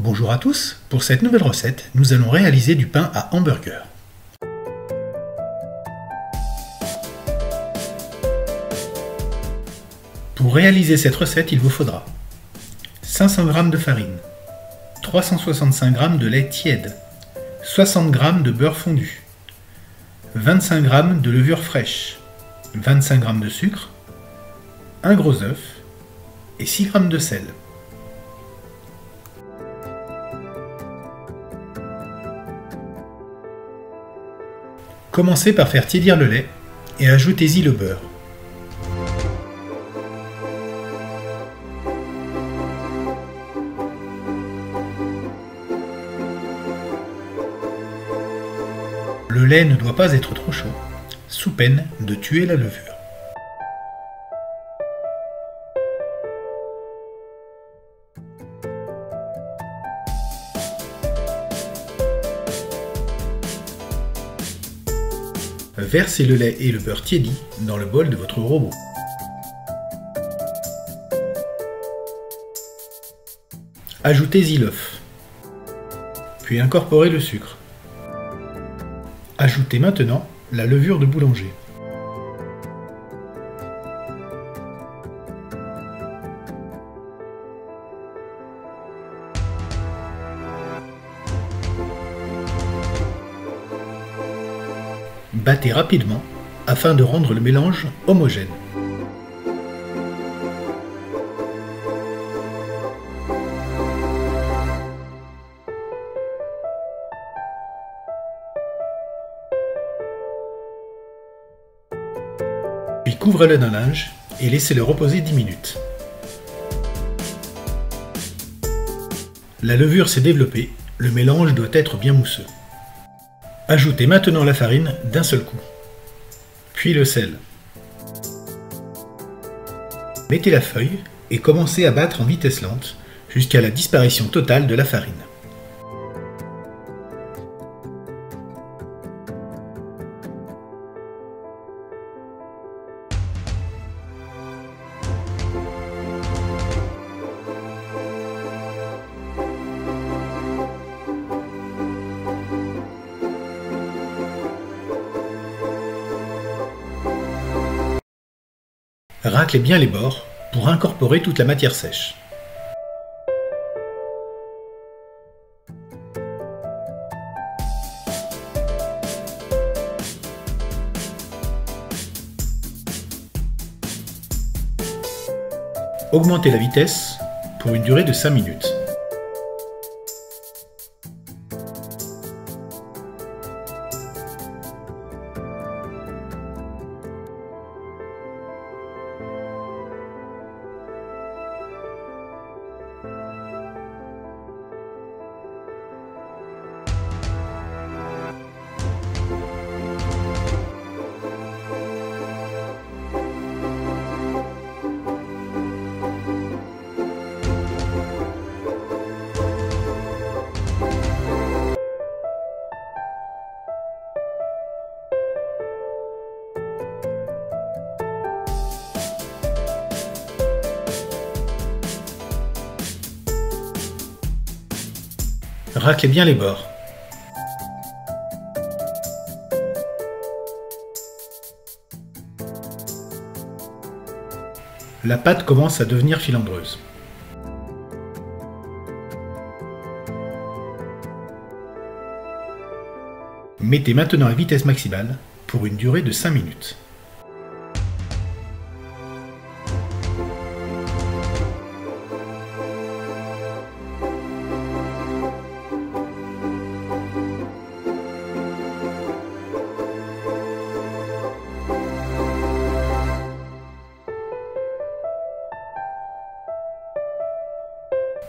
Bonjour à tous, pour cette nouvelle recette, nous allons réaliser du pain à hamburger. Pour réaliser cette recette, il vous faudra 500 g de farine, 365 g de lait tiède, 60 g de beurre fondu, 25 g de levure fraîche, 25 g de sucre, un gros œuf et 6 g de sel. Commencez par faire tiédir le lait et ajoutez-y le beurre. Le lait ne doit pas être trop chaud, sous peine de tuer la levure. Versez le lait et le beurre tiédi dans le bol de votre robot. Ajoutez-y l'œuf, puis incorporez le sucre. Ajoutez maintenant la levure de boulanger. Battez rapidement afin de rendre le mélange homogène. Puis couvrez-le d'un linge et laissez-le reposer 10 minutes. La levure s'est développée, le mélange doit être bien mousseux. Ajoutez maintenant la farine d'un seul coup, puis le sel. Mettez la feuille et commencez à battre en vitesse lente jusqu'à la disparition totale de la farine. Raclez bien les bords pour incorporer toute la matière sèche. Augmentez la vitesse pour une durée de 5 minutes. Raclez bien les bords. La pâte commence à devenir filandreuse. Mettez maintenant à vitesse maximale pour une durée de 5 minutes.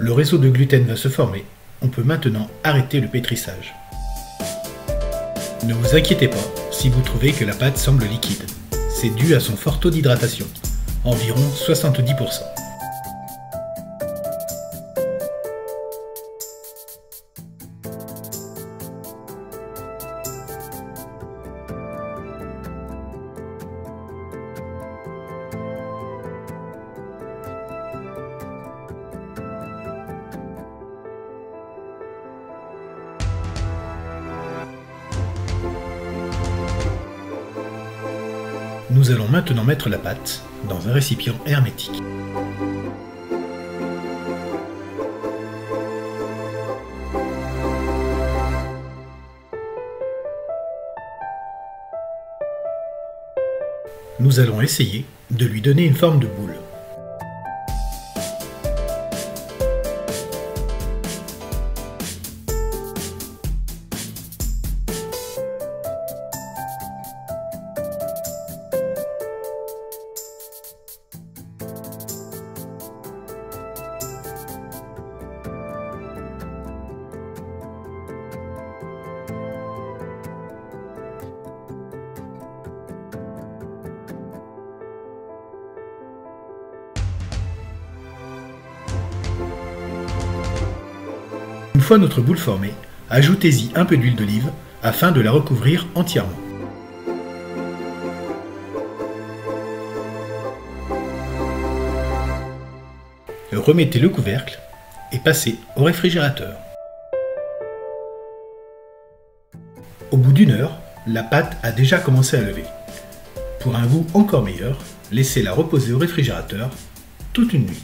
Le réseau de gluten va se former. On peut maintenant arrêter le pétrissage. Ne vous inquiétez pas si vous trouvez que la pâte semble liquide. C'est dû à son fort taux d'hydratation, environ 70%. Nous allons maintenant mettre la pâte dans un récipient hermétique. Nous allons essayer de lui donner une forme de boule. Une fois notre boule formée, ajoutez-y un peu d'huile d'olive afin de la recouvrir entièrement. Remettez le couvercle et passez au réfrigérateur. Au bout d'1 heure, la pâte a déjà commencé à lever. Pour un goût encore meilleur, laissez-la reposer au réfrigérateur toute une nuit.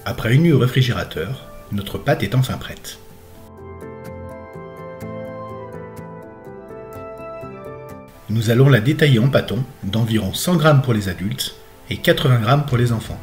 Après une nuit au réfrigérateur, notre pâte est enfin prête. Nous allons la détailler en pâtons d'environ 100 g pour les adultes et 80 g pour les enfants.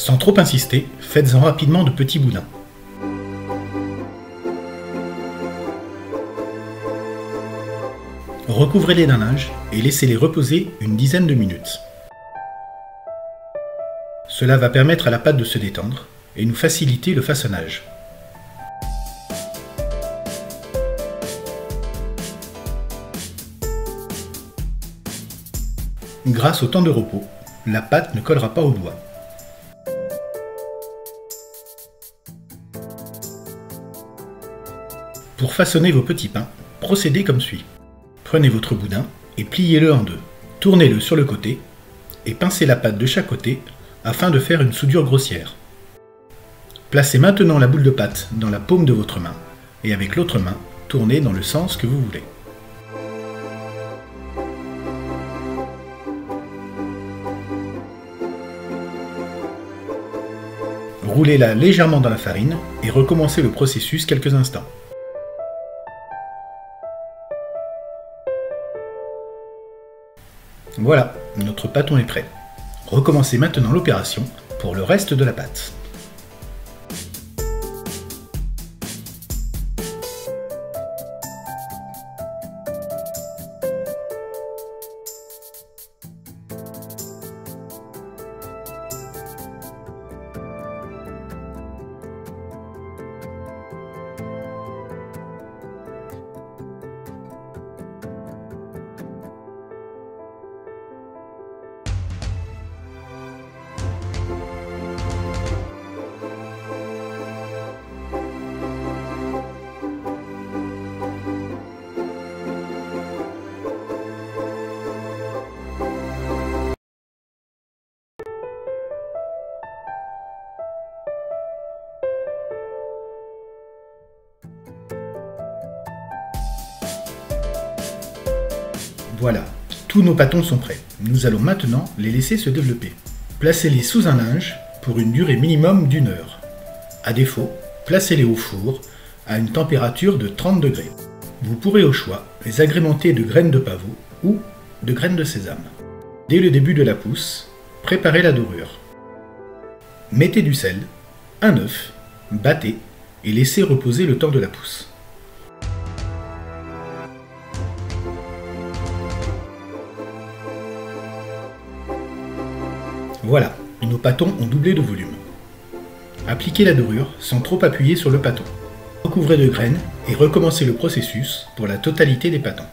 Sans trop insister, faites-en rapidement de petits boudins. Recouvrez-les d'un linge et laissez-les reposer une dizaine de minutes. Cela va permettre à la pâte de se détendre et nous faciliter le façonnage. Grâce au temps de repos, la pâte ne collera pas aux doigts. Pour façonner vos petits pains, procédez comme suit. Prenez votre boudin et pliez-le en deux. Tournez-le sur le côté et pincez la pâte de chaque côté afin de faire une soudure grossière. Placez maintenant la boule de pâte dans la paume de votre main et avec l'autre main, tournez dans le sens que vous voulez. Roulez-la légèrement dans la farine et recommencez le processus quelques instants. Voilà, notre pâton est prêt. Recommencez maintenant l'opération pour le reste de la pâte. Voilà, tous nos pâtons sont prêts. Nous allons maintenant les laisser se développer. Placez-les sous un linge pour une durée minimum d'1 heure. À défaut, placez-les au four à une température de 30 degrés. Vous pourrez au choix les agrémenter de graines de pavot ou de graines de sésame. Dès le début de la pousse, préparez la dorure. Mettez du sel, un œuf, battez et laissez reposer le temps de la pousse. Voilà, nos pâtons ont doublé de volume. Appliquez la dorure sans trop appuyer sur le pâton. Recouvrez de graines et recommencez le processus pour la totalité des pâtons.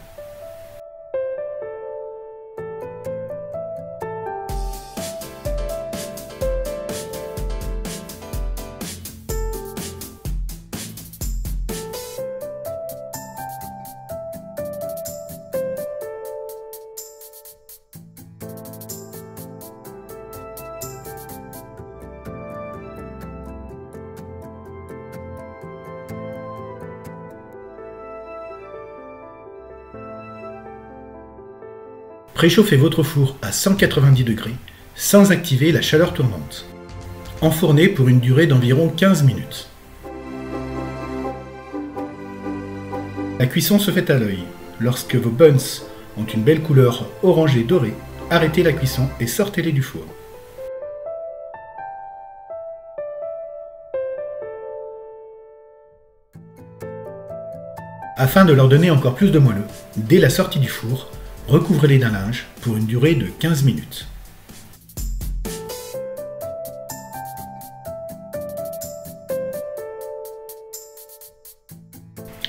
Préchauffez votre four à 190 degrés sans activer la chaleur tournante. Enfournez pour une durée d'environ 15 minutes. La cuisson se fait à l'œil. Lorsque vos buns ont une belle couleur orangée dorée, arrêtez la cuisson et sortez-les du four. Afin de leur donner encore plus de moelleux, dès la sortie du four, recouvrez-les d'un linge pour une durée de 15 minutes.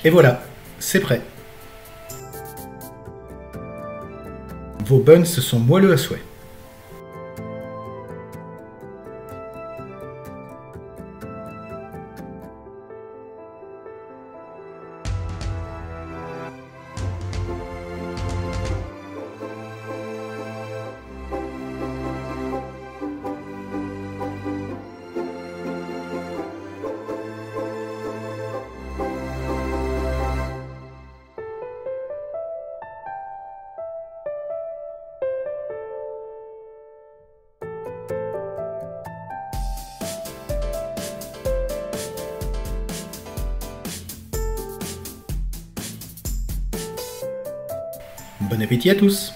Et voilà, c'est prêt. Vos buns sont moelleux à souhait. Bon appétit à tous!